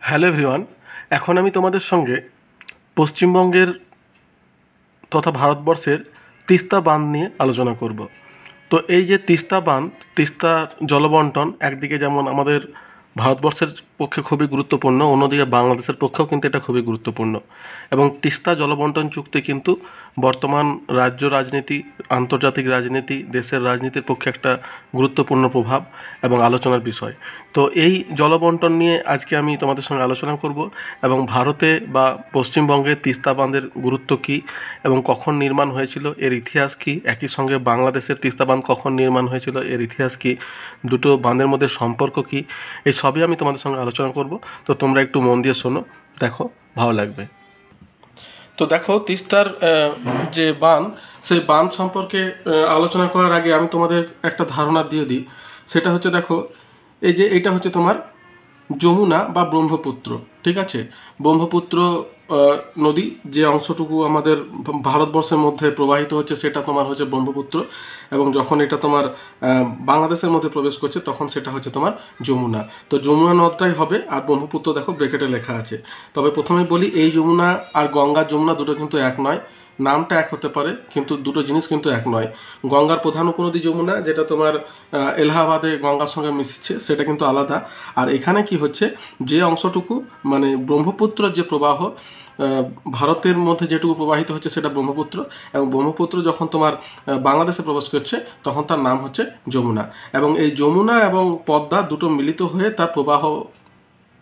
Hello everyone. এখন আমি তোমাদের সঙ্গে পশ্চিমবঙ্গের তথা ভারতবর্ষের তিস্তা বাঁধ নিয়ে আলোচনা করব। তো এই যে তিস্তা বাঁধ, তিস্তার জলবন্টন একদিকে যেমন আমাদের ভারতবর্ষের পক্ষে খুবই গুরুত্বপূর্ণ, অন্যদিকে বাংলাদেশের পক্ষেও কিন্তু এটা খুবই গুরুত্বপূর্ণ। এবং তিস্তা জলবন্টন চুক্তি কিন্তু বর্তমান রাজ্য রাজনীতি, আন্তর্জাতিক রাজনীতি, দেশের রাজনীতির পক্ষে একটা গুরুত্বপূর্ণ প্রভাব এবং আলোচনার বিষয়। তো এই জলবন্টন নিয়ে আজকে আমি তোমাদের সঙ্গে আলোচনা করব এবং ভারতে বা পশ্চিমবঙ্গে তিস্তা বাঁধের গুরুত্ব কী এবং কখন নির্মাণ হয়েছিল, এর ইতিহাস কী, একই সঙ্গে বাংলাদেশের তিস্তা বাঁধ কখন নির্মাণ হয়েছিল, এর ইতিহাস কী, দুটো বাঁধের মধ্যে সম্পর্ক কী, এই সবই আমি তোমাদের সঙ্গে আলোচনা করব। তো তোমরা একটু মন দিয়ে শোনো, দেখো ভালো লাগবে। তো দেখো, তিস্তার যে বাঁধ, সেই বাঁধ সম্পর্কে আলোচনা করার আগে আমি তোমাদের একটা ধারণা দিয়ে দিই। সেটা হচ্ছে, দেখো, এই যে এটা হচ্ছে তোমার যমুনা বা ব্রহ্মপুত্র, ঠিক আছে? ব্রহ্মপুত্র নদী যে অংশটুকু আমাদের ভারতবর্ষের মধ্যে প্রবাহিত হচ্ছে সেটা তোমার হচ্ছে ব্রহ্মপুত্র, এবং যখন এটা তোমার বাংলাদেশের মধ্যে প্রবেশ করছে তখন সেটা হচ্ছে তোমার যমুনা। তো যমুনা নদটাই হবে, আর ব্রহ্মপুত্র দেখো ব্রেকেটে লেখা আছে। তবে প্রথমেই বলি, এই যমুনা আর গঙ্গার যমুনা দুটো কিন্তু এক নয়। নামটা এক হতে পারে, কিন্তু দুটো জিনিস কিন্তু এক নয়। গঙ্গার প্রধান উপনদী যমুনা, যেটা তোমার এলাহাবাদে গঙ্গার সঙ্গে মিশছে, সেটা কিন্তু আলাদা। আর এখানে কি হচ্ছে, যে অংশটুকু মানে ব্রহ্মপুত্র যে প্রবাহ ভারতের মধ্যে যেটুকু প্রবাহিত হচ্ছে সেটা ব্রহ্মপুত্র, এবং ব্রহ্মপুত্র যখন তোমার বাংলাদেশে প্রবেশ করছে তখন তার নাম হচ্ছে যমুনা। এবং এই যমুনা এবং পদ্মা দুটো মিলিত হয়ে তার প্রবাহ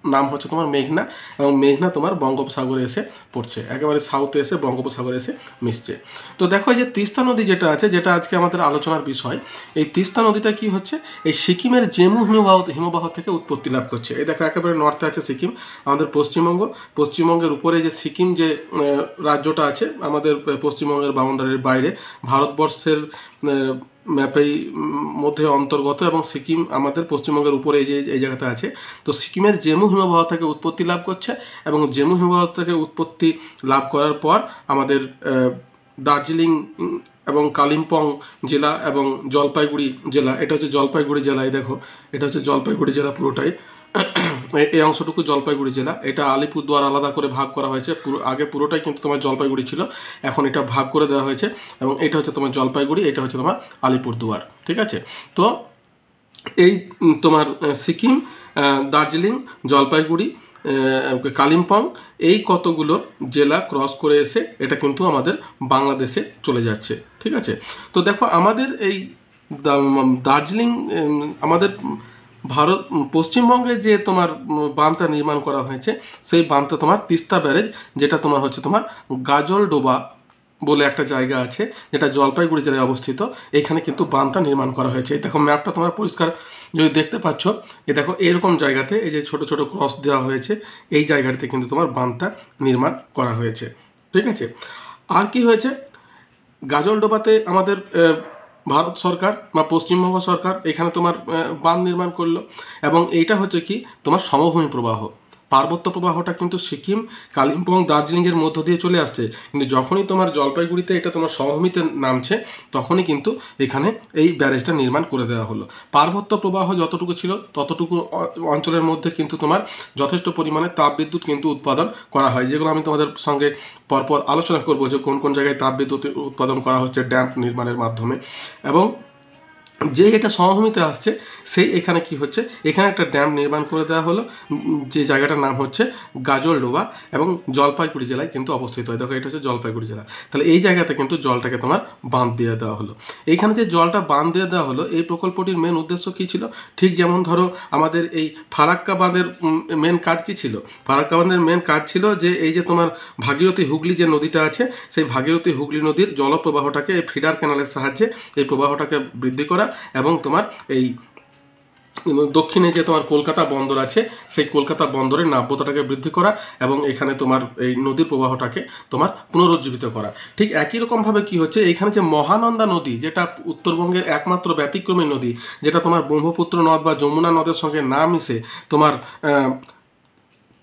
নাম হচ্ছে তোমার মেঘনা, এবং মেঘনা তোমার বঙ্গোপসাগরে এসে পড়ছে, একেবারে সাউথে এসে বঙ্গোপসাগরে এসে মিশছে। তো দেখো, এই যে তিস্তা নদী যেটা আছে, যেটা আজকে আমাদের আলোচনার বিষয়, এই তিস্তা নদীটা কি হচ্ছে, এই সিকিমের জেমু হিমবাহ থেকে উৎপত্তি লাভ করছে। এই দেখো, একেবারে নর্থে আছে সিকিম, আমাদের পশ্চিমবঙ্গের উপরে যে সিকিম যে রাজ্যটা আছে আমাদের পশ্চিমবঙ্গের বাউন্ডারির বাইরে, ভারতবর্ষের ম্যাপেই মধ্যে অন্তর্গত, এবং সিকিম আমাদের পশ্চিমবঙ্গের উপরে এই জায়গাতে আছে। তো সিকিমের জেমু হিমবাহ থেকে উৎপত্তি লাভ করছে, এবং জেমু হিমবাহ থেকে উৎপত্তি লাভ করার পর আমাদের দার্জিলিং এবং কালিম্পং জেলা এবং জলপাইগুড়ি জেলা, এটা হচ্ছে জলপাইগুড়ি জেলা, এই দেখো এটা হচ্ছে জলপাইগুড়ি জেলা পুরোটাই। এই অংশটুকু জলপাইগুড়ি জেলা। এটা আলিপুরদুয়ার আলাদা করে ভাগ করা হয়েছে, আগে পুরোটাই কিন্তু তোমার জলপাইগুড়ি ছিল, এখন এটা ভাগ করে দেওয়া হয়েছে, এবং এটা হচ্ছে তোমার জলপাইগুড়ি, এটা হচ্ছে তোমার আলিপুরদুয়ার, ঠিক আছে? তো এই তোমার সিকিম, দার্জিলিং, জলপাইগুড়ি, কালিম্পং, এই কতগুলো জেলা ক্রস করে এসে এটা কিন্তু আমাদের বাংলাদেশে চলে যাচ্ছে, ঠিক আছে? তো দেখো, আমাদের এই দার্জিলিং, আমাদের ভারত পশ্চিমবঙ্গে যে তোমার বাঁধটা নির্মাণ করা হয়েছে, সেই বাঁধটা তোমার তিস্তা ব্যারেজ, যেটা তোমার হচ্ছে তোমার গাজলডোবা বলে একটা জায়গা আছে, যেটা জলপাইগুড়ি জেলায় অবস্থিত। এখানে কিন্তু বাঁধটা নির্মাণ করা হয়েছে। এই দেখো, ম্যাপটা তোমার পরিষ্কার যদি দেখতে পাচ্ছ, এই দেখো এরকম জায়গাতে এই যে ছোট ছোট ক্রস দেওয়া হয়েছে, এই জায়গাটাতে কিন্তু তোমার বাঁধটা নির্মাণ করা হয়েছে, ঠিক আছে? আর কি হয়েছে, গাজলডোবাতে আমাদের ভারত সরকার বা পশ্চিমবঙ্গ সরকার এখানে তোমার বাঁধ নির্মাণ করলো, এবং এইটা হচ্ছে কি তোমার সমভূমি প্রবাহ। পার্বত্য প্রবাহটা কিন্তু সিকিম, কালিম্পং, দার্জিলিংয়ের মধ্য দিয়ে চলে আসছে, কিন্তু যখনই তোমার জলপাইগুড়িতে এটা তোমার সমভূমিতে নামছে, তখনই কিন্তু এখানে এই ব্যারেজটা নির্মাণ করে দেওয়া হলো। পার্বত্য প্রবাহ যতটুকু ছিল ততটুকু অঞ্চলের মধ্যে কিন্তু তোমার যথেষ্ট পরিমাণে তাপবিদ্যুৎ কিন্তু উৎপাদন করা হয়, যেগুলো আমি তোমাদের সঙ্গে পরপর আলোচনা করবো যে কোন কোন জায়গায় তাপবিদ্যুৎ উৎপাদন করা হচ্ছে ড্যাম নির্মাণের মাধ্যমে। এবং যে এটা সমভূমিতে আসছে, সেই এখানে কি হচ্ছে, এখানে একটা ড্যাম নির্মাণ করে দেওয়া হলো, যে জায়গাটার নাম হচ্ছে গাজলডোবা, এবং জলপাইগুড়ি জেলায় কিন্তু অবস্থিত হয়। দেখো, এটা হচ্ছে জলপাইগুড়ি জেলা। তাহলে এই জায়গাতে কিন্তু জলটাকে তোমার বাঁধ দিয়ে দেওয়া হলো। এইখানে যে জলটা বাঁধ দিয়ে দেওয়া হলো, এই প্রকল্পটির মেন উদ্দেশ্য কী ছিল? ঠিক যেমন ধরো, আমাদের এই ফারাক্কা বাঁধের মেন কাজ কী ছিল? ফারাক্কা বাঁধের মেন কাজ ছিল যে এই যে তোমার ভাগীরথী হুগলি যে নদীটা আছে, সেই ভাগীরথী হুগলি নদীর জলপ্রবাহটাকে এই ফিডার ক্যানালের সাহায্যে এই প্রবাহটাকে বৃদ্ধি করা, এবং তোমার এই দক্ষিণে যে তোমার কলকাতা বন্দর আছে, সেই কলকাতা বন্দরের নাব্যতাটাকে বৃদ্ধি করা, এবং এখানে তোমার এই নদীর প্রবাহটাকে তোমার পুনরুজ্জীবিত করা। ঠিক একই রকমভাবে কি হচ্ছে, এখানে যে মহানন্দা নদী, যেটা উত্তরবঙ্গের একমাত্র ব্যতিক্রমী নদী, যেটা তোমার ব্রহ্মপুত্র নদ বা যমুনা নদের সঙ্গে না মিশে তোমার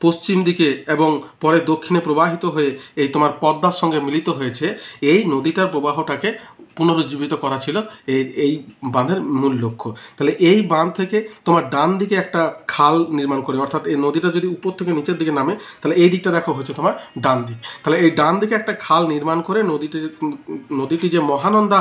পশ্চিম দিকে এবং পরে দক্ষিণে প্রবাহিত হয়ে এই তোমার পদ্মার সঙ্গে মিলিত হয়েছে, এই নদীটার প্রবাহটাকে পুনরুজ্জীবিত করা ছিল এই বাঁধের মূল লক্ষ্য। তাহলে এই বাঁধ থেকে তোমার ডান দিকে একটা খাল নির্মাণ করে, অর্থাৎ এই নদীটা যদি উপর থেকে নিচের দিকে নামে তাহলে এই দিকটা দেখো হচ্ছে তোমার ডান দিক। তাহলে এই ডান দিকে একটা খাল নির্মাণ করে নদীটি যে মহানন্দা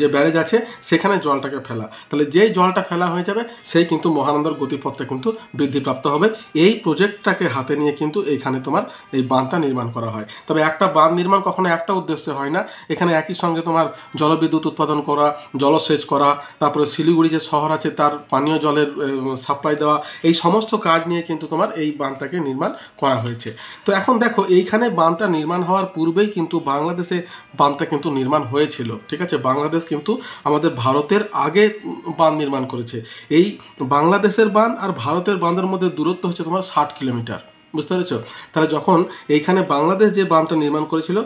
যে ব্যারেজ আছে সেখানে জলটাকে ফেলা। তাহলে যেই জলটা ফেলা হয়ে যাবে সেই কিন্তু মহানন্দার গতিপথটা কিন্তু বৃদ্ধিপ্রাপ্ত হবে। এই প্রজেক্টটাকে হাতে নিয়ে কিন্তু এইখানে তোমার এই বাঁধটা নির্মাণ করা হয়। তবে একটা বাঁধ নির্মাণ কখনো একটা উদ্দেশ্যে হয় না, এখানে একই সঙ্গে তোমার জলবিদ্যুৎ উৎপাদন করা, জলসেচ করা, তারপরে শিলিগুড়ি যে শহর আছে তার পানীয় জলের সাপ্লাই দেওয়া, এই সমস্ত কাজ নিয়ে কিন্তু তোমার এই বাঁধটাকে নির্মাণ করা হয়েছে। তো এখন দেখো এইখানে বাঁধটা নির্মাণ হওয়ার পূর্বেই কিন্তু বাংলাদেশে বাঁধটা কিন্তু নির্মাণ হয়েছিল। ঠিক আছে, বাংলাদেশ কিন্তু আমাদের ভারতের আগে বাঁধ নির্মাণ করেছে। এই বাংলাদেশের বাঁধ আর ভারতের বাঁধের মধ্যে দূরত্ব হচ্ছে তোমার 60 কিলোমিটার, বুঝতে পেরেছো? তাহলে যখন এইখানে বাংলাদেশ যে বাঁধটা নির্মাণ করেছিল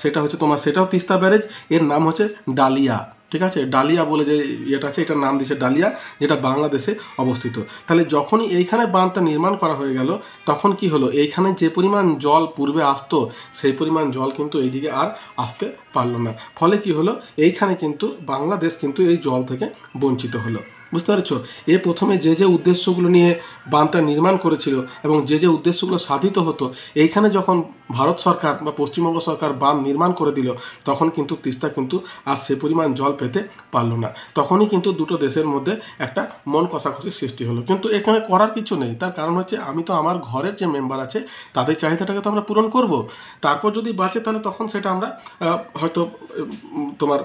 সেটা হচ্ছে তোমার, সেটাও তিস্তা ব্যারেজ, এর নাম হচ্ছে ডালিয়া। ঠিক আছে, ডালিয়া বলে যে ইয়েটা আছে এটার নাম দিয়েছে ডালিয়া, যেটা বাংলাদেশে অবস্থিত। তাহলে যখনই এইখানে বাঁধটা নির্মাণ করা হয়ে গেল তখন কি হলো, এইখানে যে পরিমাণ জল পূর্বে আসতো সেই পরিমাণ জল কিন্তু এইদিকে আর আসতে পারলো না। ফলে কি হলো, এইখানে কিন্তু বাংলাদেশ কিন্তু এই জল থেকে বঞ্চিত হলো, বুঝতে পারছো? এ প্রথমে যে উদ্দেশ্যগুলো নিয়ে বাঁধটা নির্মাণ করেছিল এবং যে উদ্দেশ্যগুলো সাধিত হতো, এইখানে যখন ভারত সরকার বা পশ্চিমবঙ্গ সরকার বাঁধ নির্মাণ করে দিল তখন কিন্তু তিস্তা কিন্তু আর সে পরিমাণ জল পেতে পারলো না। তখনই কিন্তু দুটো দেশের মধ্যে একটা মন কষাকষির সৃষ্টি হলো। কিন্তু এখানে করার কিছু নেই, তার কারণ হচ্ছে আমি তো আমার ঘরের যে মেম্বার আছে তাদের চাহিদাটাকে তো আমরা পূরণ করব, তারপর যদি বাঁচে তাহলে তখন সেটা আমরা হয়তো তোমার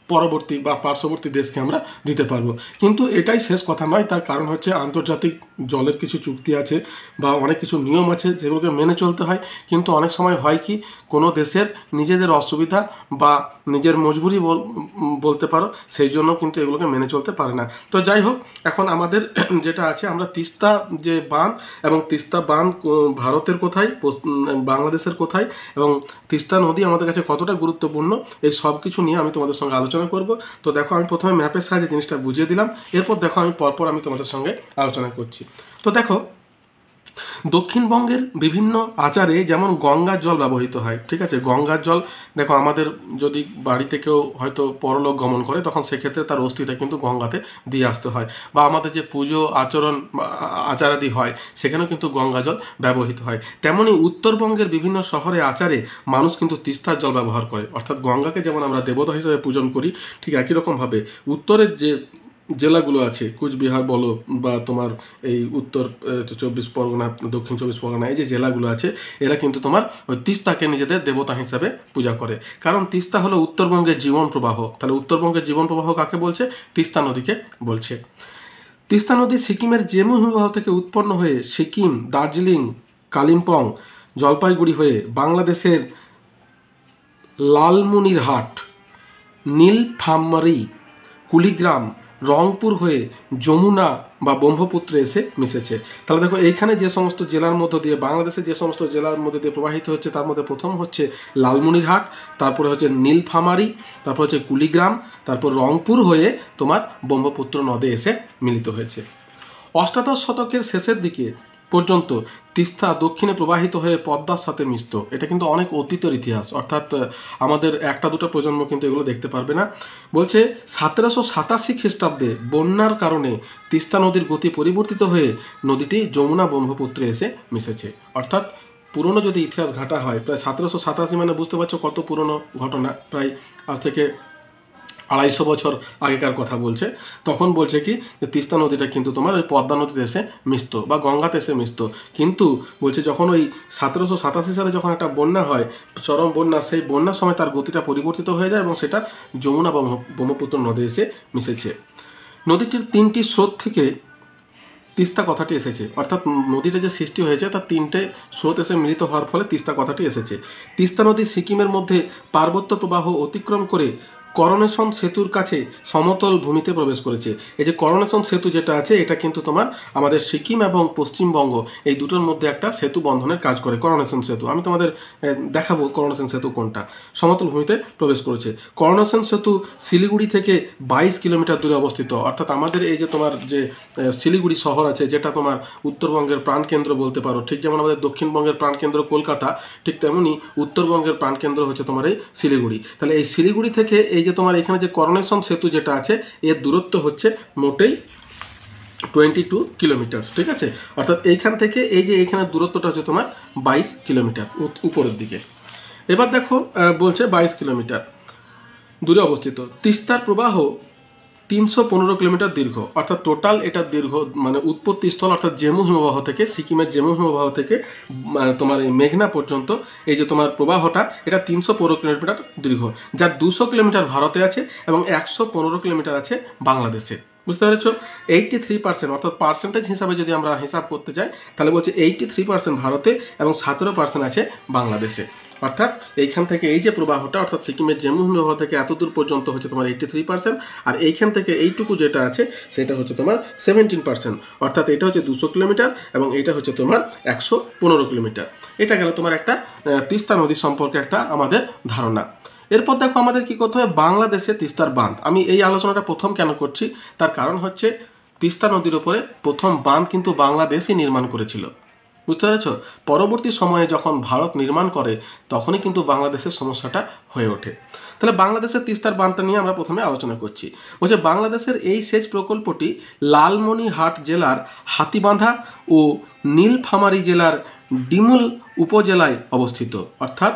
পরবর্তী বা পার্শ্ববর্তী দেশকে আমরা দিতে পারবো। কিন্তু এটাই শেষ কথা নয়, তার কারণ হচ্ছে আন্তর্জাতিক জলের কিছু চুক্তি আছে বা অনেক কিছু নিয়ম আছে যেগুলোকে মেনে চলতে হয়। কিন্তু অনেক সময় হয় কি, কোনো দেশের নিজেদের অসুবিধা বা নিজের মজবুরি বলতে পারো, সেই জন্য কিন্তু এগুলোকে মেনে চলতে পারে না। তো যাই হোক, এখন আমাদের যেটা আছে, আমরা তিস্তা যে বাঁধ এবং তিস্তা বাঁধ ভারতের কোথায়, বাংলাদেশের কোথায় এবং তিস্তা নদী আমাদের কাছে কতটা গুরুত্বপূর্ণ, এই সব কিছু নিয়ে আমি তোমাদের সঙ্গে আলোচনা করব। তো দেখো, আমি প্রথমে ম্যাপের সাহায্যে জিনিসটা বুঝিয়ে দিলাম, এরপর দেখো আমি পরপর আমি তোমাদের সঙ্গে আলোচনা করছি। তো দেখো, দক্ষিণবঙ্গের বিভিন্ন আচারে যেমন গঙ্গার জল ব্যবহৃত হয়। ঠিক আছে, গঙ্গার জল দেখো, আমাদের যদি বাড়িতে কেউ হয়তো পরলোক গমন করে তখন সেক্ষেত্রে তার অস্থিটা কিন্তু গঙ্গাতে দিয়ে আসতে হয়, বা আমাদের যে পুজো আচারাদি হয় সেখানেও কিন্তু গঙ্গা জল ব্যবহৃত হয়। তেমনই উত্তরবঙ্গের বিভিন্ন শহরে আচারে মানুষ কিন্তু তিস্তার জল ব্যবহার করে, অর্থাৎ গঙ্গাকে যেমন আমরা দেবতা হিসেবে পূজন করি, ঠিক একই রকমভাবে উত্তরের যে জেলাগুলো আছে, কুচবিহার বলো বা তোমার এই উত্তর 24 পরগনা, দক্ষিণ 24 পরগনা, এই যে জেলাগুলো আছে এরা কিন্তু তোমার ওই তিস্তাকে নিজেদের দেবতা হিসাবে পূজা করে। কারণ তিস্তা হলো উত্তরবঙ্গের জীবন প্রবাহ। তাহলে উত্তরবঙ্গের জীবন প্রবাহ কাকে বলছে? তিস্তা নদীকে বলছে। তিস্তা নদী সিকিমের জেমু হিমবাহ থেকে উৎপন্ন হয়ে সিকিম, দার্জিলিং, কালিম্পং, জলপাইগুড়ি হয়ে বাংলাদেশের লালমনিরহাট, নীলফামারী, কুড়িগ্রাম, রংপুর হয়ে যমুনা বা ব্রহ্মপুত্রে এসে মিশেছে। তাহলে দেখো, এইখানে যে সমস্ত জেলার মধ্য দিয়ে, বাংলাদেশের যে সমস্ত জেলার মধ্যে দিয়ে প্রবাহিত হচ্ছে তার মধ্যে প্রথম হচ্ছে লালমনিরহাট, তারপরে হচ্ছে নীলফামারী, তারপর হচ্ছে কুড়িগ্রাম, তারপর রংপুর হয়ে তোমার ব্রহ্মপুত্র নদে এসে মিলিত হয়েছে। অষ্টাদশ শতকের শেষের দিকে পর্যন্ত তিস্তা দক্ষিণে প্রবাহিত হয়ে পদ্মার সাথে মিশত। এটা কিন্তু অনেক অতীতের ইতিহাস, অর্থাৎ আমাদের একটা দুটো প্রজন্ম কিন্তু এগুলো দেখতে পারবে না। বলছে 1787 খ্রিস্টাব্দে বন্যার কারণে তিস্তা নদীর গতি পরিবর্তিত হয়ে নদীটি যমুনা ব্রহ্মপুত্রে এসে মিশেছে। অর্থাৎ পুরনো যদি ইতিহাস ঘাটা হয়, প্রায় 1787 মানে বুঝতে পারছো কত পুরনো ঘটনা, প্রায় আজ থেকে 250 বছর আগেকার কথা বলছে। তখন বলছে কি, যে তিস্তা নদীটা কিন্তু তোমার ওই পদ্মা নদীতে এসে মিশত বা গঙ্গাতে এসে মিশত। কিন্তু বলছে যখন ওই 1787 সালে যখন একটা বন্যা হয়, চরম বন্যা, সেই বন্যার সময় তার গতিটা পরিবর্তিত হয়ে যায় এবং সেটা যমুনা ব্রহ্মপুত্র নদে এসে মিশেছে। নদীটির 3টি স্রোত থেকে তিস্তা কথাটি এসেছে, অর্থাৎ নদীটা যে সৃষ্টি হয়েছে তার 3টে স্রোত এসে মিলিত হওয়ার ফলে তিস্তা কথাটি এসেছে। তিস্তা নদী সিকিমের মধ্যে পার্বত্য প্রবাহ অতিক্রম করে করোনেশন সেতুর কাছে সমতল ভূমিতে প্রবেশ করেছে। এই যে করোনেশন সেতু যেটা আছে এটা কিন্তু তোমার আমাদের সিকিম এবং পশ্চিমবঙ্গ এই দুটোর মধ্যে একটা সেতু বন্ধনের কাজ করে। করোনেশন সেতু আমি তোমাদের দেখাবো করোনেশন সেতু কোনটা। সমতল ভূমিতে প্রবেশ করেছে। করোনেশন সেতু শিলিগুড়ি থেকে 22 কিলোমিটার দূরে অবস্থিত। অর্থাৎ আমাদের এই যে তোমার যে শিলিগুড়ি শহর আছে, যেটা তোমার উত্তরবঙ্গের প্রাণকেন্দ্র বলতে পারো, ঠিক যেমন আমাদের দক্ষিণবঙ্গের প্রাণকেন্দ্র কলকাতা, ঠিক তেমনি উত্তরবঙ্গের প্রাণকেন্দ্র হচ্ছে তোমার এই শিলিগুড়ি। তাহলে এই শিলিগুড়ি থেকে এই যে তোমার এখানে যে করোনেশন সেতু যেটা আছে এর দূরত্ব হচ্ছে মোটেই 22 কিলোমিটার, ঠিক আছে। অর্থাৎ এইখান থেকে এই যে এইখানের দূরত্বটা হচ্ছে তোমার 22 কিলোমিটার উপরের দিকে। এবার দেখো বলছে 22 কিলোমিটার দূরে অবস্থিত। তিস্তার প্রবাহ 315 কিলোমিটার দীর্ঘ। অর্থাৎ টোটাল এটা দীর্ঘ মানে উৎপত্তি স্থল অর্থাৎ জেমু হিমবাহ থেকে, সিকিমের জেমু হিমবাহ থেকে তোমার এই মেঘনা পর্যন্ত এই যে তোমার প্রবাহটা এটা 315 কিলোমিটার দীর্ঘ, যার 200 কিলোমিটার ভারতে আছে এবং 115 কিলোমিটার আছে বাংলাদেশে। বুঝতে পেরেছ? 83% অর্থাৎ পার্সেন্টেজ হিসাবে যদি আমরা হিসাব করতে চাই তাহলে বলছে 83% ভারতে এবং 17% আছে বাংলাদেশে। অর্থাৎ এইখান থেকে এই যে প্রবাহটা অর্থাৎ সিকিমের জেমু হিমবাহ থেকে এত দূর পর্যন্ত হচ্ছে তোমার 83%, আর এইখান থেকে এইটুকু যেটা আছে সেটা হচ্ছে তোমার 17%। অর্থাৎ এটা হচ্ছে 200 কিলোমিটার এবং এটা হচ্ছে তোমার 115 কিলোমিটার। এটা গেল তোমার একটা তিস্তা নদী সম্পর্কে একটা আমাদের ধারণা। এরপর দেখো আমাদের কি করতে হবে, বাংলাদেশে তিস্তার বাঁধ। আমি এই আলোচনাটা প্রথম কেন করছি তার কারণ হচ্ছে তিস্তা নদীর উপরে প্রথম বাঁধ কিন্তু বাংলাদেশই নির্মাণ করেছিল। বুঝতে পেরেছ? পরবর্তী সময়ে যখন ভারত নির্মাণ করে তখনই কিন্তু বাংলাদেশের সমস্যাটা হয়ে ওঠে। তাহলে বাংলাদেশের তিস্তার বাঁধটা নিয়ে আমরা প্রথমে আলোচনা করছি। বলছে বাংলাদেশের এই সেচ প্রকল্পটি লালমনিরহাট জেলার হাতীবাঁধা ও নীলফামারী জেলার ডিমুল উপজেলায় অবস্থিত। অর্থাৎ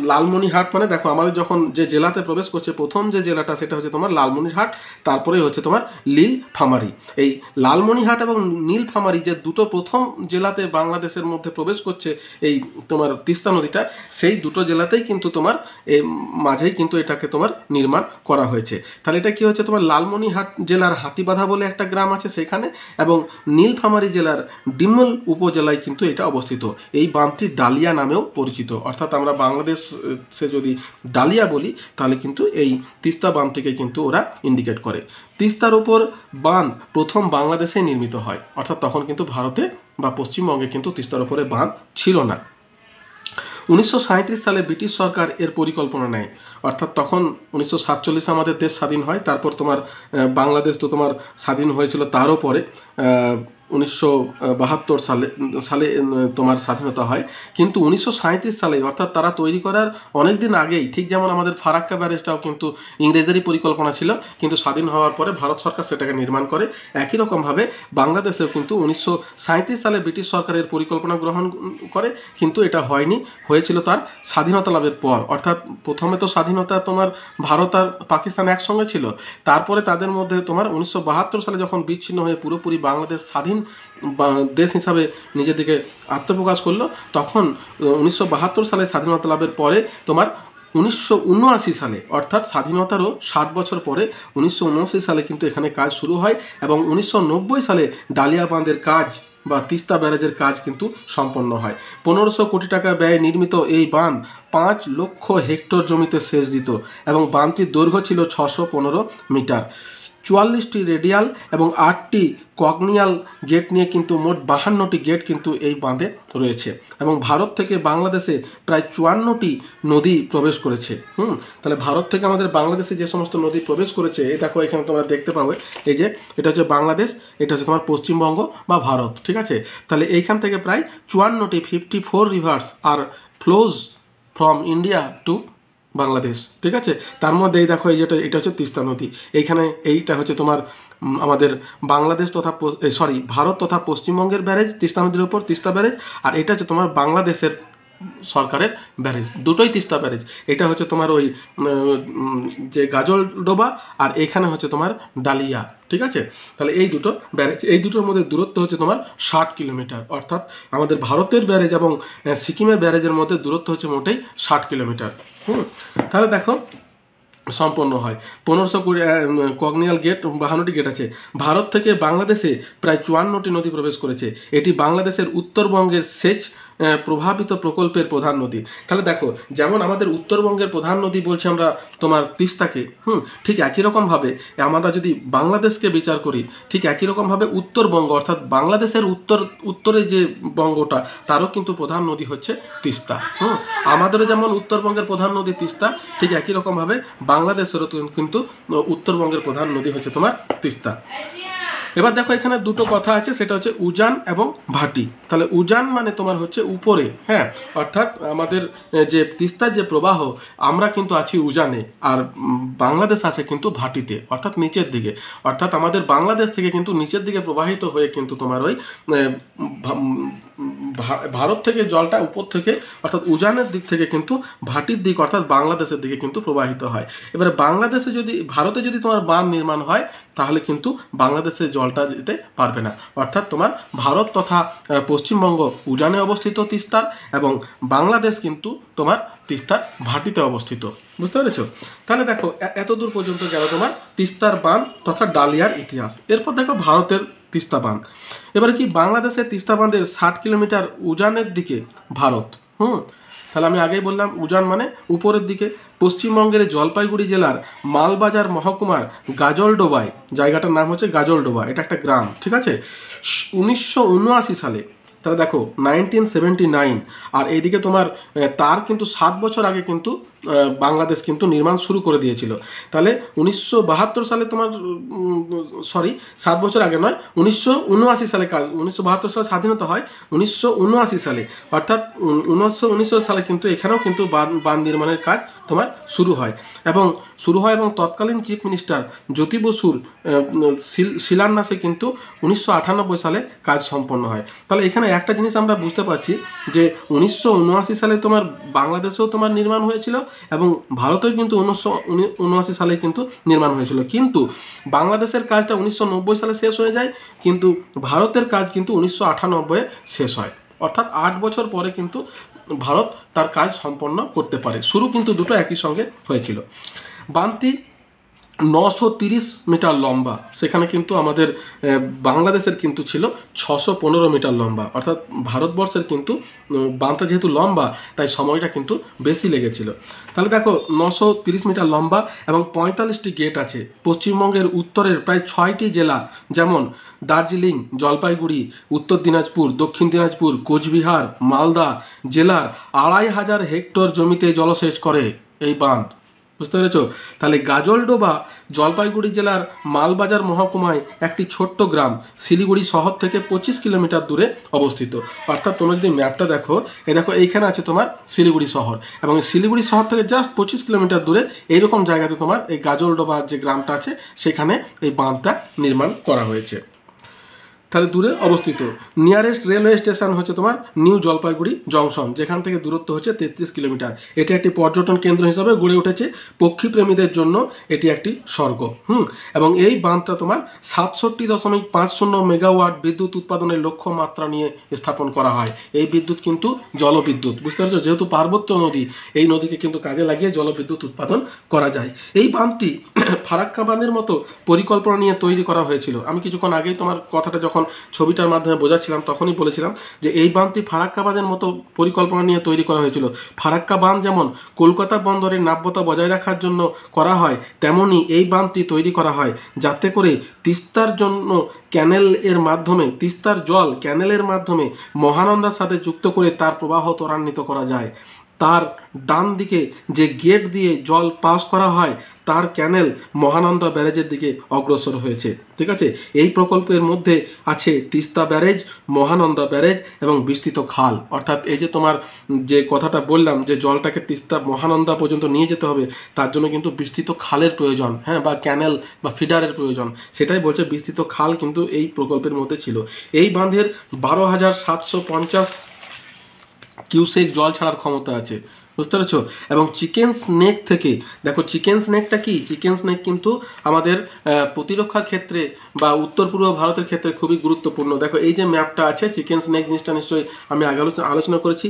লালমনিরহাট মানে দেখো আমাদের যখন যে জেলাতে প্রবেশ করছে প্রথম যে জেলাটা সেটা হচ্ছে তোমার লালমনিরহাট, তারপরে হচ্ছে তোমার নীলফামারী। এই লালমনিরহাট এবং নীলফামারী যে দুটো প্রথম জেলাতে বাংলাদেশের মধ্যে প্রবেশ করছে এই তোমার তিস্তা নদীটা, সেই দুটো জেলাতেই কিন্তু তোমার এই মাঝেই কিন্তু এটাকে তোমার নির্মাণ করা হয়েছে। তাহলে এটা কি হচ্ছে তোমার লালমনিরহাট জেলার হাতীবাঁধা বলে একটা গ্রাম আছে সেখানে, এবং নীলফামারী জেলার ডিমুল উপজেলায় কিন্তু এটা অবস্থিত। এই বাঁধটি ডালিয়া নামেও পরিচিত। অর্থাৎ আমরা বাংলাদেশে যদি ডালিয়া বলি তাহলে কিন্তু এই তিস্তা বাঁধটিকে কিন্তু ওরা ইন্ডিকেট করে। তিস্তার উপর বাঁধ প্রথম বাংলাদেশে নির্মিত হয়। অর্থাৎ তখন কিন্তু ভারতে বা পশ্চিমবঙ্গে কিন্তু তিস্তার উপরে বাঁধ ছিল না। 1937 সালে ব্রিটিশ সরকার এর পরিকল্পনা নেয়। অর্থাৎ তখন 1947 আমাদের দেশ স্বাধীন হয়। তারপর তোমার বাংলাদেশ তো তোমার স্বাধীন হয়েছিল তারও পরে 1972 সালে তোমার স্বাধীনতা হয়। কিন্তু 1937 সালে অর্থাৎ তারা তৈরি করার অনেক দিন আগেই, ঠিক যেমন আমাদের ফারাক্কা ব্যারেজটাও কিন্তু ইংরেজেরই পরিকল্পনা ছিল, কিন্তু স্বাধীন হওয়ার পরে ভারত সরকার সেটাকে নির্মাণ করে। একই রকমভাবে বাংলাদেশেও কিন্তু 1937 সালে ব্রিটিশ সরকারের পরিকল্পনা গ্রহণ করে, কিন্তু এটা হয়নি, হয়েছিল তার স্বাধীনতা লাভের পর। অর্থাৎ প্রথমে তো স্বাধীনতা তোমার ভারত আর পাকিস্তান একসঙ্গে ছিল, তারপরে তাদের মধ্যে তোমার 1972 সালে যখন বিচ্ছিন্ন হয়ে পুরোপুরি বাংলাদেশ স্বাধীন দেশ হিসাবে নিজেদেরকে আত্মপ্রকাশ করলো, তখন 1972 সালে স্বাধীনতা লাভের পরে তোমার 1979 সালে অর্থাৎ স্বাধীনতারও 60 বছর পরে 1979 সালে কিন্তু এখানে কাজ শুরু হয় এবং 1990 সালে ডালিয়া বাঁধের কাজ বা তিস্তা ব্যারেজের কাজ কিন্তু সম্পন্ন হয়। 1500 কোটি টাকা ব্যয়ে নির্মিত এই বাঁধ 5 লক্ষ হেক্টর জমিতে সেচ দিত এবং বাঁধটির দৈর্ঘ্য ছিল 615 মিটার। 44টি রেডিয়াল এবং 8টি কগনিয়াল গেট নিয়ে কিন্তু মোট 52টি গেট কিন্তু এই বাঁধে রয়েছে এবং ভারত থেকে বাংলাদেশে প্রায় 54টি নদী প্রবেশ করেছে। তাহলে ভারত থেকে আমাদের বাংলাদেশে যে সমস্ত নদী প্রবেশ করেছে এই দেখো এখানে তোমরা দেখতে পাবে, এই যে এটা হচ্ছে বাংলাদেশ, এটা হচ্ছে তোমার পশ্চিমবঙ্গ বা ভারত, ঠিক আছে। তাহলে এইখান থেকে প্রায় 54টি 54 rivers are flows from India to Bangladesh, ঠিক আছে। তার মধ্যে এই দেখো এই যেটা এটা হচ্ছে তিস্তা নদী। এইখানে এইটা হচ্ছে তোমার আমাদের বাংলাদেশ তথা ভারত তথা পশ্চিমবঙ্গের ব্যারেজ তিস্তা নদীর উপর, তিস্তা ব্যারেজ, আর এটা হচ্ছে তোমার বাংলাদেশের সরকারের ব্যারেজ, দুটোই তিস্তা ব্যারেজ। এটা হচ্ছে তোমার ওই যে গাজলডোবা আর এখানে হচ্ছে তোমার ডালিয়া, ঠিক আছে। তাহলে এই দুটো ব্যারেজ, এই দুটোর মধ্যে দূরত্ব হচ্ছে তোমার 60 কিলোমিটার। অর্থাৎ আমাদের ভারতের ব্যারেজ এবং সিকিমের ব্যারেজের মধ্যে দূরত্ব হচ্ছে মোটেই 60 কিলোমিটার। তাহলে দেখো সম্পন্ন হয় 1520 কগনিয়াল গেট, 52টি গেট আছে। ভারত থেকে বাংলাদেশে প্রায় 54টি নদী প্রবেশ করেছে। এটি বাংলাদেশের উত্তরবঙ্গের সেচ প্রভাবিত প্রকল্পের প্রধান নদী। তাহলে দেখো, যেমন আমাদের উত্তরবঙ্গের প্রধান নদী বলছে আমরা তোমার তিস্তাকে, ঠিক একই রকমভাবে আমরা যদি বাংলাদেশকে বিচার করি, ঠিক একই রকমভাবে উত্তরবঙ্গ অর্থাৎ বাংলাদেশের উত্তরে যে বঙ্গটা, তারও কিন্তু প্রধান নদী হচ্ছে তিস্তা। আমাদেরও যেমন উত্তরবঙ্গের প্রধান নদী তিস্তা, ঠিক একই রকমভাবে বাংলাদেশেরও কিন্তু উত্তরবঙ্গের প্রধান নদী হচ্ছে তোমার তিস্তা। এবার দেখো, এখানে দুটো কথা আছে, সেটা হচ্ছে উজান এবং ভাটি। তাহলে উজান মানে তোমার হচ্ছে উপরে, হ্যাঁ, অর্থাৎ আমাদের যে তিস্তার যে প্রবাহ, আমরা কিন্তু আছি উজানে, আর বাংলাদেশ আছে কিন্তু ভাটিতে, অর্থাৎ নিচের দিকে। অর্থাৎ আমাদের বাংলাদেশ থেকে কিন্তু নিচের দিকে প্রবাহিত হয়ে কিন্তু তোমার ওই ভারত থেকে জলটা উপর থেকে অর্থাৎ উজানের দিক থেকে কিন্তু ভাটির দিক অর্থাৎ বাংলাদেশের দিকে কিন্তু প্রবাহিত হয়। এবারে বাংলাদেশে যদি, ভারতে যদি তোমার বাঁধ নির্মাণ হয়, তাহলে কিন্তু বাংলাদেশে জলটা যেতে পারবে না। অর্থাৎ তোমার ভারত তথা পশ্চিমবঙ্গ উজানে অবস্থিত তিস্তার, এবং বাংলাদেশ কিন্তু তোমার তিস্তার ভাটিতে অবস্থিত। বুঝতে পেরেছো? তাহলে দেখো, এতদূর পর্যন্ত গেল তোমার তিস্তার বাঁধ তথা ডালিয়ার ইতিহাস। এরপর দেখো ভারতের তিস্তা বাঁধ। এবারে কি, বাংলাদেশের তিস্তা বাঁধের 60 কিলোমিটার উজানের দিকে ভারত। তাহলে আমি আগেই বললাম উজান মানে উপরের দিকে। পশ্চিমবঙ্গের জলপাইগুড়ি জেলার মালবাজার মহকুমার গাজলডোবায়, জায়গাটার নাম হচ্ছে গাজলডোবা, এটা একটা গ্রাম, ঠিক আছে, 1979 সালে। তাহলে দেখো 1979, আর এইদিকে তোমার তার কিন্তু 7 বছর আগে কিন্তু বাংলাদেশ কিন্তু নির্মাণ শুরু করে দিয়েছিল। তাহলে 1972 সালে তোমার, সরি 7 বছর আগে নয়, 1979 সালে 1972 সালে স্বাধীনতা হয়, 1979 সালে, অর্থাৎ 1919 সালে কিন্তু এখানেও কিন্তু বাঁধ নির্মাণের কাজ তোমার শুরু হয়, এবং তৎকালীন চিফ মিনিস্টার জ্যোতি বসুর শিলান্যাসে কিন্তু 1998 সালে কাজ সম্পন্ন হয়। তাহলে এখানে একটা জিনিস আমরা বুঝতে পারছি যে 1979 সালে তোমার বাংলাদেশেও তোমার নির্মাণ হয়েছিল, এবং ভারতেও কিন্তু 1979 সালে কিন্তু নির্মাণ হয়েছিল, কিন্তু বাংলাদেশের কাজটা 1990 সালে শেষ হয়ে যায়, কিন্তু ভারতের কাজ কিন্তু 1998 শেষ হয়। অর্থাৎ 8 বছর পরে কিন্তু ভারত তার কাজ সম্পন্ন করতে পারে। শুরু কিন্তু দুটো একই সঙ্গে হয়েছিল। বাঁধটি 930 মিটার লম্বা, সেখানে কিন্তু আমাদের বাংলাদেশের কিন্তু ছিল 615 মিটার লম্বা, অর্থাৎ ভারতবর্ষের কিন্তু বাঁধটা যেহেতু লম্বা, তাই সময়টা কিন্তু বেশি লেগেছিল। তাহলে দেখো 930 মিটার লম্বা এবং 45টি গেট আছে। পশ্চিমবঙ্গের উত্তরের প্রায় 6টি জেলা, যেমন দার্জিলিং, জলপাইগুড়ি, উত্তর দিনাজপুর, দক্ষিণ দিনাজপুর, কোচবিহার, মালদা জেলার 2500 হেক্টর জমিতে জলসেচ করে এই বাঁধ। বুঝতে পেরেছো? তাহলে গাজলডোবা জলপাইগুড়ি জেলার মালবাজার মহকুমায় একটি ছোট্ট গ্রাম, শিলিগুড়ি শহর থেকে 25 কিলোমিটার দূরে অবস্থিত। অর্থাৎ তোমরা যদি ম্যাপটা দেখো, দেখো এইখানে আছে তোমার শিলিগুড়ি শহর, এবং শিলিগুড়ি শহর থেকে জাস্ট 25 কিলোমিটার দূরে এইরকম জায়গাতে তোমার এই গাজলডোবা যে গ্রামটা আছে, সেখানে এই বাঁধটা নির্মাণ করা হয়েছে। তাহলে দূরে অবস্থিত। নিয়ারেস্ট রেলওয়ে স্টেশন হচ্ছে তোমার নিউ জলপাইগুড়ি জংশন, যেখান থেকে দূরত্ব হচ্ছে 33 কিলোমিটার। এটি একটি পর্যটন কেন্দ্র হিসাবে গড়ে উঠেছে। পক্ষীপ্রেমীদের জন্য এটি একটি স্বর্গ। এবং এই বাঁধটা তোমার 67.50 মেগাওয়াট বিদ্যুৎ উৎপাদনের লক্ষ্যমাত্রা নিয়ে স্থাপন করা হয়। এই বিদ্যুৎ কিন্তু জলবিদ্যুৎ। বুঝতে পারছো? যেহেতু পার্বত্য নদী, এই নদীকে কিন্তু কাজে লাগিয়ে জলবিদ্যুৎ উৎপাদন করা যায়। এই বাঁধটি ফারাক্কা বাঁধের মতো পরিকল্পনা নিয়ে তৈরি করা হয়েছিল। আমি কিছুক্ষণ আগেই তোমার কথাটা যখন ছবিটার মাধ্যমে বোঝাচ্ছিলাম, তখনই বলেছিলাম যে এই বাঁধটি ফারাক্কা বাঁধের মতো পরিকল্পনা নিয়ে তৈরি করা হয়েছিল। ফারাক্কা বাঁধ যেমন কলকাতা বন্দরের নাব্যতা বজায় রাখার জন্য করা হয়, তেমনি এই বাঁধটি তৈরি করা হয় যাতে করে তিস্তার জন্য ক্যানেল এর মাধ্যমে, তিস্তার জল ক্যানেলের মাধ্যমে মহানন্দার সাথে যুক্ত করে তার প্রবাহ ত্বরান্বিত করা যায়। তার ডান দিকে যে গেট দিয়ে জল পাস করা হয়, তার ক্যানেল মহানন্দা ব্যারেজের দিকে অগ্রসর হয়েছে। ঠিক আছে, এই প্রকল্পের মধ্যে আছে তিস্তা ব্যারেজ, মহানন্দা ব্যারেজ এবং বিস্তৃত খাল। অর্থাৎ এই যে তোমার যে কথাটা বললাম যে জলটাকে তিস্তা মহানন্দা পর্যন্ত নিয়ে যেতে হবে, তার জন্য কিন্তু বিস্তৃত খালের প্রয়োজন, হ্যাঁ, বা ক্যানেল বা ফিডারের প্রয়োজন। সেটাই বলছে, বিস্তৃত খাল কিন্তু এই প্রকল্পের মধ্যে ছিল। এই বাঁধের 12,750 কিউসেক জল ছাড়ার ক্ষমতা আছে। বুঝতে পেরেছো। এবং চিকেন স্নেক থেকে, দেখো চিকেন স্নেকটা কি, চিকেন স্নেক কিন্তু আমাদের প্রতিরক্ষার ক্ষেত্রে বা উত্তর পূর্ব ভারতের ক্ষেত্রে খুবই গুরুত্বপূর্ণ। দেখো এই যে ম্যাপটা আছে, চিকেন স্নেক জিনিসটা নিশ্চয়ই আমি আগে আলোচনা করেছি,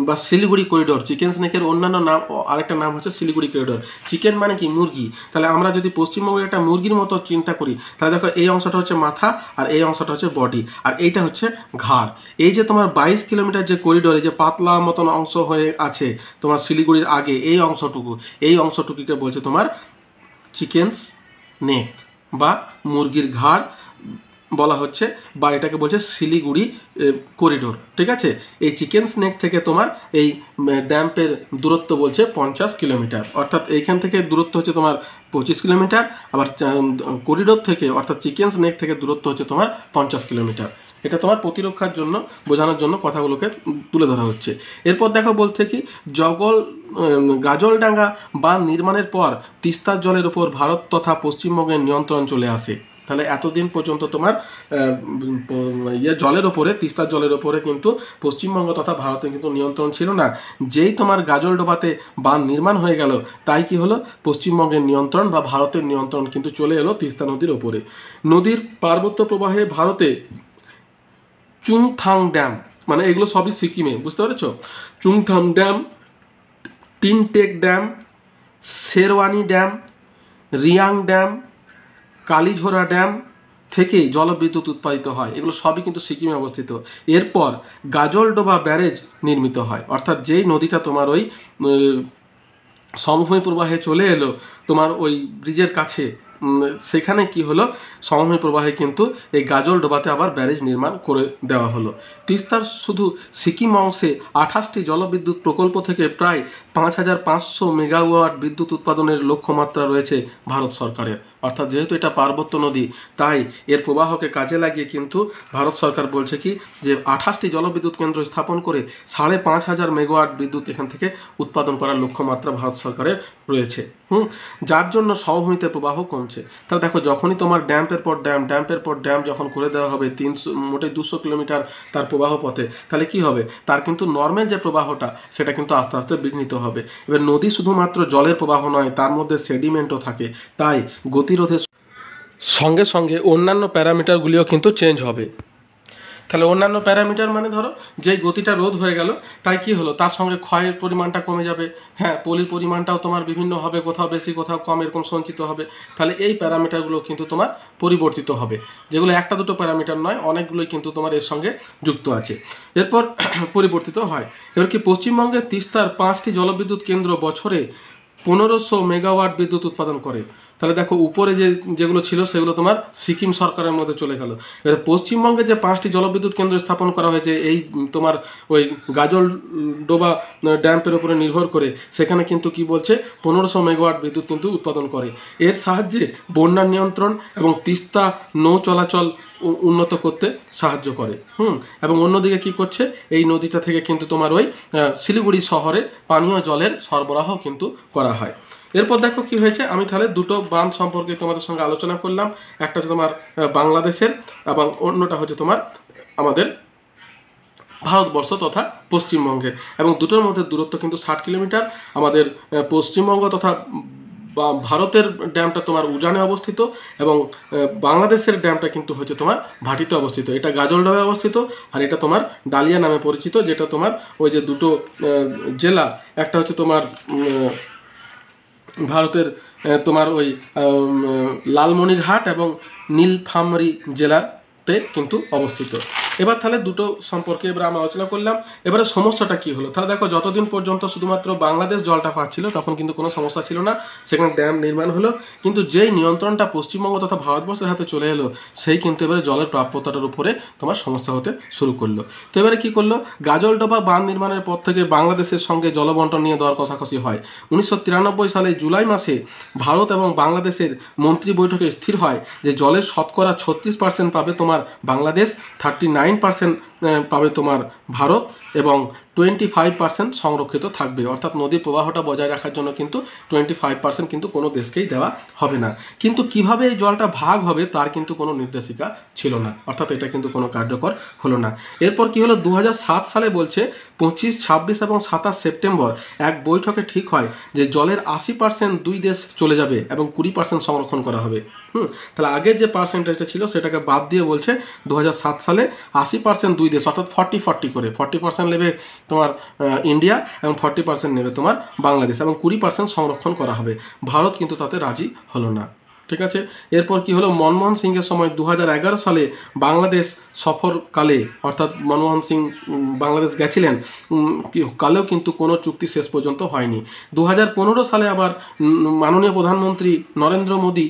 বা শিলিগুড়ি করিডোর। চিকেন স্নেকের অন্যান্য নাম, আরেকটা নাম হচ্ছে শিলিগুড়ি করিডোর। চিকেন মানে কি, মুরগি। তাহলে আমরা যদি পশ্চিমবঙ্গের একটা মুরগির মতো চিন্তা করি, তাহলে দেখো এই অংশটা হচ্ছে মাথা, আর এই অংশটা হচ্ছে বডি, আর এইটা হচ্ছে ঘাড়। এই যে তোমার 22 কিলোমিটার যে করিডোর, এই যে পাতলা মতন অংশ হয়ে আছে তোমার শিলিগুড়ির আগে, এই অংশটুকুকে বলছে তোমার চিকেনস নেক বা মুরগির ঘাড় বলা হচ্ছে, বা এটাকে বলছে শিলিগুড়ি করিডোর। ঠিক আছে। এই চিকেন স্নেক থেকে তোমার এই ড্যাম্পের দূরত্ব বলছে 50 কিলোমিটার, অর্থাৎ এইখান থেকে দূরত্ব হচ্ছে তোমার 25 কিলোমিটার, আবার করিডোর থেকে অর্থাৎ চিকেন স্নেক থেকে দূরত্ব হচ্ছে তোমার 50 কিলোমিটার। এটা তোমার প্রতিরক্ষার জন্য বোঝানোর জন্য কথাগুলোকে তুলে ধরা হচ্ছে। এরপর দেখো বলতে কি, গাজলডাঙ্গা বাঁধ নির্মাণের পর তিস্তার জলের উপর ভারত তথা পশ্চিমবঙ্গের নিয়ন্ত্রণ চলে আসে। তাহলে এতদিন পর্যন্ত তোমার জলের ওপরে, তিস্তার জলের ওপরে কিন্তু পশ্চিমবঙ্গ তথা ভারতের কিন্তু নিয়ন্ত্রণ ছিল না। যেই তোমার গাজলডোবাতে বাঁধ নির্মাণ হয়ে গেল, তাই কি হলো, পশ্চিমবঙ্গের নিয়ন্ত্রণ বা ভারতের নিয়ন্ত্রণ কিন্তু চলে এলো তিস্তা নদীর ওপরে। নদীর পার্বত্য প্রবাহে ভারতে চুংথাং ড্যাম, মানে এগুলো সবই সিকিমে, বুঝতে পেরেছ। চুংথাং ড্যাম, টিনটেক dam, Sherwani dam, Riyang dam, Kalijhora dam থেকে জলবিদ্যুৎ উৎপাদিত হয়। এগুলো সবই কিন্তু সিকিমে অবস্থিত। এরপর গাজলডোবা ব্যারেজ নির্মিত হয়, অর্থাৎ যেই নদীটা তোমার ওই সমভূমি প্রবাহে চলে এলো তোমার ওই ব্রিজের কাছে, সেখানে কি হলো, সমভূমি প্রবাহে কিন্তু এই গাজলডোবাতে আবার ব্যারেজ নির্মাণ করে দেওয়া হলো। তিস্তার শুধু সিকিম অংশে 28টি জলবিদ্যুৎ প্রকল্প থেকে প্রায় 5500 মেগাওয়াট বিদ্যুৎ উৎপাদনের লক্ষ্যমাত্রা রয়েছে ভারত সরকারের। অর্থাৎ যেহেতু এটা পার্বত্য নদী, তাই এর প্রবাহকে কাজে লাগিয়ে কিন্তু ভারত সরকার বলছে কি, যে 28টি জলবিদ্যুৎ কেন্দ্র স্থাপন করে 5500 মেগাওয়াট বিদ্যুৎ এখান থেকে উৎপাদন করার লক্ষ্যমাত্রা ভারত সরকারের রয়েছে। যার জন্য সমভূমিতে প্রবাহ কমছে। তাহলে দেখো যখনই তোমার ড্যাম্পের পর ড্যাম যখন করে দেওয়া হবে, মোটে 200 কিলোমিটার তার প্রবাহ পথে, তাহলে কি হবে, তার কিন্তু নর্মাল যে প্রবাহটা সেটা কিন্তু আস্তে আস্তে বিঘ্নিত হবে। এবার নদী শুধুমাত্র জলের প্রবাহ নয়, তার মধ্যে সেডিমেন্টও থাকে, তাই গতিরোধের সঙ্গে সঙ্গে অন্যান্য প্যারামিটারগুলিও কিন্তু চেঞ্জ হবে। তাহলে অন্যান্য প্যারামিটার মানে ধরো যেই গতিটা রোধ হয়ে গেল, তাই কি হলো, তার সঙ্গে ক্ষয়ের পরিমাণটা কমে যাবে। হ্যাঁ, পলির পরিমাণটাও তোমার বিভিন্ন হবে, কোথাও বেশি কোথাও কম, এরকম সঞ্চিত হবে। তাহলে এই প্যারামিটারগুলো কিন্তু তোমার পরিবর্তিত হবে, যেগুলো একটা দুটো প্যারামিটার নয়, অনেকগুলোই কিন্তু তোমার এর সঙ্গে যুক্ত আছে। এরপর পরিবর্তিত হয়। এবার কি, পশ্চিমবঙ্গের তিস্তার 5টি জলবিদ্যুৎ কেন্দ্র বছরে 1500 মেগাওয়াট বিদ্যুৎ উৎপাদন করে। তাহলে দেখো উপরে যেগুলো ছিল সেগুলো তোমার সিকিম সরকারের মধ্যে চলে গেল। এবার পশ্চিমবঙ্গে যে 5টি জলবিদ্যুৎ কেন্দ্র স্থাপন করা হয়েছে এই তোমার ওই গাজলডোবা ড্যাম্পের উপরে নির্ভর করে, সেখানে কিন্তু কি বলছে, 1500 মেগাওয়াট বিদ্যুৎ কিন্তু উৎপাদন করে। এর সাহায্যে বন্যা নিয়ন্ত্রণ এবং তিস্তা নৌ চলাচল উন্নত করতে সাহায্য করে। এবং অন্যদিকে কি করছে, এই নদীটা থেকে কিন্তু তোমার ওই শিলিগুড়ি শহরে পানীয় জলের সরবরাহ কিন্তু করা হয়। এরপর দেখো কি হয়েছে, আমি তাহলে দুটো বাঁধ সম্পর্কে তোমাদের সঙ্গে আলোচনা করলাম। একটা হচ্ছে তোমার বাংলাদেশের, এবং অন্যটা হচ্ছে তোমার আমাদের ভারতবর্ষ তথা পশ্চিমবঙ্গের, এবং দুটোর মধ্যে দূরত্ব কিন্তু 60 কিলোমিটার। আমাদের পশ্চিমবঙ্গ তথা ভারতের ড্যামটা তোমার উজানে অবস্থিত, এবং বাংলাদেশের ড্যামটা কিন্তু হচ্ছে তোমার ভাটিতে অবস্থিত। এটা গাজলডোবায় অবস্থিত, আর এটা তোমার ডালিয়া নামে পরিচিত, যেটা তোমার ওই যে দুটো জেলা, একটা হচ্ছে তোমার ভারতের তোমার ওই লালমনিরহাট এবং নীলফামারী জেলাতে কিন্তু অবস্থিত। এবার তাহলে দুটো সম্পর্কে এবার আমরা আলোচনা করলাম। এবারে সমস্যাটা কি হলো, তাহলে দেখো যতদিন পর্যন্ত শুধুমাত্র বাংলাদেশ জলটা পাচ্ছিল তখন কিন্তু কোনো সমস্যা ছিল না, সেখানে ড্যাম নির্মাণ হলো। কিন্তু যেই নিয়ন্ত্রণটা পশ্চিমবঙ্গ তথা ভারতবর্ষের হাতে চলে এলো, সেই কিন্তু এবারে জলের প্রাপ্যতাটার উপরে তোমার সমস্যা হতে শুরু করলো। তো এবারে কি করলো, গাজলডোবা বাঁধ নির্মাণের পর থেকে বাংলাদেশের সঙ্গে জলবন্টন নিয়ে দর কষাকষি হয়। 1993 সালে জুলাই মাসে ভারত এবং বাংলাদেশের মন্ত্রী বৈঠকে স্থির হয় যে জলের শতকরা 36% পাবে তোমার বাংলাদেশ, 39% পাবে তোমার ভারত এবং 25% সংরক্ষিত থাকবে, অর্থাৎ নদীর প্রবাহটা বজায় রাখার জন্য কিন্তু 25% কিন্তু কোনো দেশকেই দেওয়া হবে না। কিন্তু কিভাবে এই জলটা ভাগ হবে তার কিন্তু কোনো নির্দেশিকা ছিল না, অর্থাৎ এটা কিন্তু কোনো কার্যকর হলো না। এরপর কি হলো, 2007 সালে বলছে 25, 26 এবং 27 সেপ্টেম্বর এক বৈঠকে ঠিক হয় যে জলের 80% দুই দেশ চলে যাবে এবং 20% সংরক্ষণ করা হবে। তাহলে আগের যে পার্সেন্টেজটা ছিল সেটাকে বাদ দিয়ে বলছে 2007 সালে 80% দুই দেশ, অর্থাৎ 40-40 করে 40% নেবে তোমার ইন্ডিয়া এবং 40% নেবে তোমার বাংলাদেশ এবং 20% সংরক্ষণ করা হবে। ভারত কিন্তু তাতে রাজি হলো না। ঠিক আছে, এরপর কি হলো, মনমোহন সিংয়ের সময় 2011 সালে বাংলাদেশ সফরকালে, অর্থাৎ মনমোহন সিং বাংলাদেশ গেছিলেন কালেও কিন্তু কোনো চুক্তি শেষ পর্যন্ত হয়নি। 2015 সালে আবার মাননীয় প্রধানমন্ত্রী নরেন্দ্র মোদী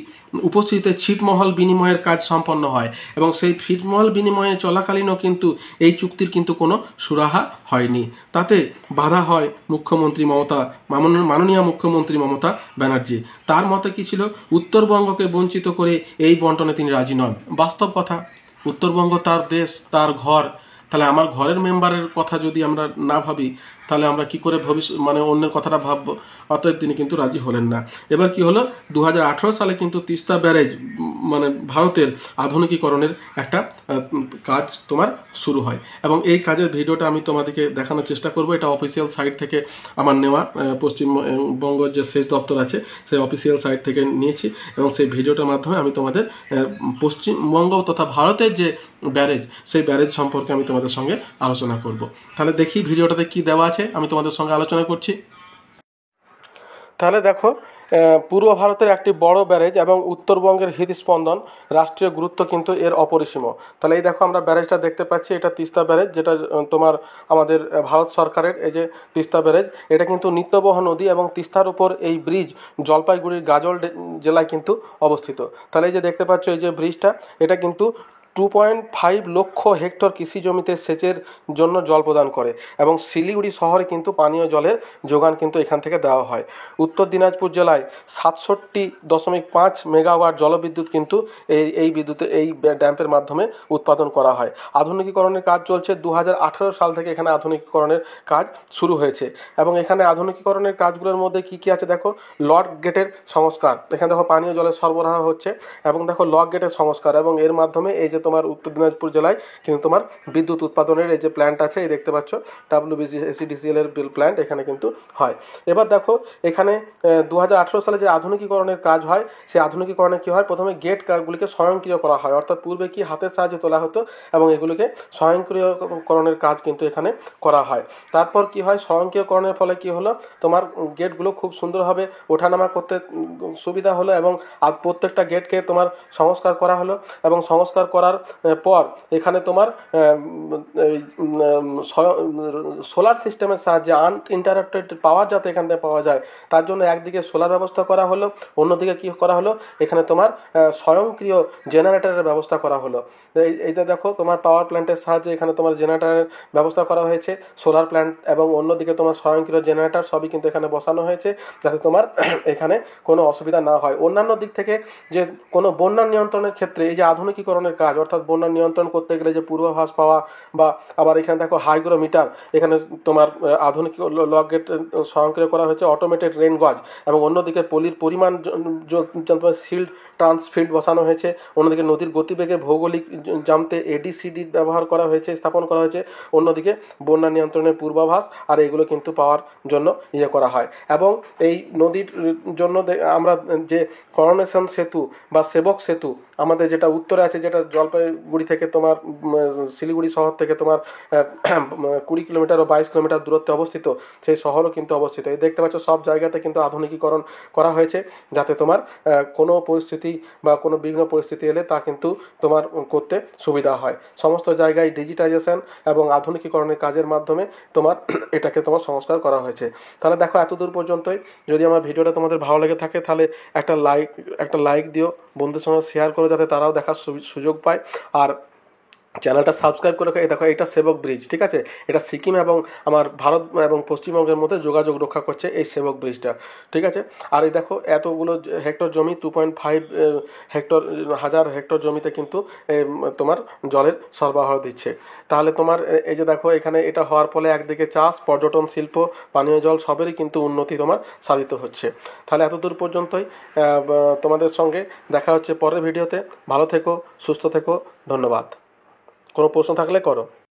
উপস্থিতিতে ছিটমহল বিনিময়ের কাজ সম্পন্ন হয় এবং সেই ছিটমহল বিনিময়ে চলাকালীনও কিন্তু এই চুক্তির কিন্তু কোনো সুরাহা হয়নি। তাতে বাধা হয় মাননীয় মুখ্যমন্ত্রী মমতা ব্যানার্জি। তার মতে কি ছিল, উত্তরবঙ্গকে বঞ্চিত করে এই বন্টনে তিনি রাজি নন। বাস্তব কথা, উত্তরবঙ্গ তার দেশ, তার ঘর, তাহলে আমার ঘরের মেম্বারের কথা যদি আমরা না ভাবি তাহলে আমরা কি করে অন্যের কথাটা ভাববো। অতএব তিনি কিন্তু রাজি হলেন না। এবার কি হলো, 2018 সালে কিন্তু তিস্তা ব্যারেজ ভারতের আধুনিকীকরণের একটা কাজ তোমার শুরু হয় এবং এই কাজের ভিডিওটা আমি তোমাদেরকে দেখানোর চেষ্টা করব। এটা অফিসিয়াল সাইট থেকে আমার নেওয়া, পশ্চিমবঙ্গ যে সেচ দপ্তর আছে সেই অফিসিয়াল সাইট থেকে নিয়েছি এবং সেই ভিডিওটার মাধ্যমে আমি তোমাদের পশ্চিমবঙ্গ তথা ভারতের যে ব্যারেজ সেই ব্যারেজ সম্পর্কে আমি তোমাদের সঙ্গে আলোচনা করব। তাহলে দেখি ভিডিওটাতে কি দেওয়া আছে, আমি তোমাদের সঙ্গে আলোচনা করছি। তাহলে দেখো, পূর্ব ভারতের একটি বড় ব্যারেজ এবং উত্তরবঙ্গের হৃদস্পন্দন, রাষ্ট্রীয় গুরুত্ব কিন্তু এর অপরিসীম। তাহলে এই দেখো আমরা ব্যারেজটা দেখতে পাচ্ছি, এটা তিস্তা ব্যারেজ, যেটা তোমার আমাদের ভারত সরকারের এই যে তিস্তা ব্যারেজ, এটা কিন্তু নিত্যবহ নদী এবং তিস্তার উপর এই ব্রিজ জলপাইগুড়ির গাজল জেলায় কিন্তু অবস্থিত। তাহলে এই যে দেখতে পাচ্ছ এই যে ব্রিজটা, এটা কিন্তু 2.5 লক্ষ হেক্টর কৃষি জমিতে সেচের জন্য জল প্রদান করে এবং শিলিগুড়ি শহরে কিন্তু পানীয় জলের যোগান কিন্তু এখান থেকে দেওয়া হয়। উত্তর দিনাজপুর জেলায় 67.5 মেগাওয়াট জলবিদ্যুৎ কিন্তু এই ড্যাম্পের মাধ্যমে উৎপাদন করা হয়। আধুনিকীকরণের কাজ চলছে, 2018 সাল থেকে এখানে আধুনিকীকরণের কাজ শুরু হয়েছে এবং এখানে আধুনিকীকরণের কাজগুলোর মধ্যে কি কি আছে দেখো, লক গেটের সংস্কার, এখানে দেখো পানীয় জলের সরবরাহ হচ্ছে এবং দেখো লক গেটের সংস্কার, এবং এর মাধ্যমে এই যে তোমার উত্তর দিনাজপুর জেলায় কিন্তু তোমার বিদ্যুৎ উৎপাদনের এই যে প্ল্যান্ট আছে, এই দেখতে পাচ্ছ WBCCL এর প্ল্যান্ট এখানে কিন্তু হয়। এবার দেখো এখানে 2018 সালে যে আধুনিকীকরণের কাজ হয়, সেই আধুনিকীকরণে কী হয়, প্রথমে গেটগুলিকে স্বয়ংক্রিয় করা হয়, অর্থাৎ পূর্বে কি হাতের সাহায্যে তোলা হতো এবং এগুলিকে স্বয়ংক্রিয়করণের কাজ কিন্তু এখানে করা হয়। তারপর কি হয়, স্বয়ংক্রিয়করণের ফলে কি হলো, তোমার গেটগুলো খুব সুন্দরভাবে ওঠানামা করতে সুবিধা হলো এবং প্রত্যেকটা গেটকে তোমার সংস্কার করা হলো এবং সংস্কার করার পর এখানে তোমার সোলার সিস্টেমের সাহায্যে আনইন্টারাপ্টেড পাওয়ার যাতে এখান থেকে পাওয়া যায় তার জন্য একদিকে সোলার ব্যবস্থা করা হলো, অন্যদিকে কী করা হলো, এখানে তোমার স্বয়ংক্রিয় জেনারেটরের ব্যবস্থা করা হলো। এইটা দেখো তোমার পাওয়ার প্ল্যান্টের সাহায্যে এখানে তোমার জেনারেটরের ব্যবস্থা করা হয়েছে, সোলার প্ল্যান্ট এবং অন্যদিকে তোমার স্বয়ংক্রিয় জেনারেটর সবই কিন্তু এখানে বসানো হয়েছে যাতে তোমার এখানে কোনো অসুবিধা না হয়। অন্যান্য দিক থেকে যে কোনো বন্যা নিয়ন্ত্রণের ক্ষেত্রে এই যে আধুনিকীকরণের কাজ, অর্থাৎ বন্যা নিয়ন্ত্রণ করতে গেলে যে পূর্বাভাস পাওয়া বা আবার এখানে দেখো হাইগ্রোমিটার, এখানে তোমার আধুনিক লক গেট স্বয়ংক্রিয় করা হয়েছে, অটোমেটেড রেন গজ এবং অন্যদিকে পলির পরিমাণ সিল্ড ট্রান্সফিল্ড বসানো হয়েছে, অন্যদিকে নদীর গতিবেগের ভৌগোলিক জানতে ADCD ব্যবহার করা হয়েছে, স্থাপন করা হয়েছে, অন্যদিকে বন্যা নিয়ন্ত্রণের পূর্বাভাস, আর এগুলো কিন্তু পাওয়ার জন্য করা হয়। এবং এই নদীর জন্য আমরা যে করোনেশন সেতু বা সেবক সেতু আমাদের যেটা উত্তরে আছে, যেটা জলপাইগুড়ি থেকে তোমার শিলিগুড়ি শহর থেকে তোমার 20 কিলোমিটার ও 22 কিলোমিটার দূরত্বে অবস্থিত, সেই শহরও কিন্তু অবস্থিত। এই দেখতে পাচ্ছ সব জায়গাতে কিন্তু আধুনিকীকরণ করা হয়েছে যাতে তোমার কোনো পরিস্থিতি বা কোনো বিঘ্ন পরিস্থিতি এলে তা কিন্তু তোমার করতে সুবিধা হয়। সমস্ত জায়গায় ডিজিটাইজেশন এবং আধুনিকীকরণের কাজের মাধ্যমে তোমার এটাকে তোমার সংস্কার করা হয়েছে। তাহলে দেখো এতদূর পর্যন্তই। যদি আমার ভিডিওটা তোমাদের ভালো লেগে থাকে তাহলে একটা লাইক দিও, বন্ধুদের সঙ্গে শেয়ার করো যাতে তারাও দেখার সুযোগ পায়। আর চ্যানেলটা সাবস্ক্রাইব করে রাখো। এই দেখো, এটা সেবক ব্রিজ, ঠিক আছে? এটা সিকিম এবং আমার ভারত এবং পশ্চিমবঙ্গের মধ্যে যোগাযোগ রক্ষা করছে এই সেবক ব্রিজটা, ঠিক আছে? আর এই দেখো, এতগুলো হেক্টর জমি, 2.5 হেক্টর, হাজার হেক্টর জমিতে কিন্তু তোমার জলের সরবরাহ দিচ্ছে। তাহলে তোমার এই যে দেখো, এখানে এটা হওয়ার ফলে একদিকে চাষ, পর্যটন, শিল্প, পানীয় জল সবেরই কিন্তু উন্নতি তোমার সাধিত হচ্ছে। তাহলে এতদূর পর্যন্তই। তোমাদের সঙ্গে দেখা হচ্ছে পরের ভিডিওতে। ভালো থেকো, সুস্থ থেকো, ধন্যবাদ। কোনো প্রশ্ন থাকলে করো।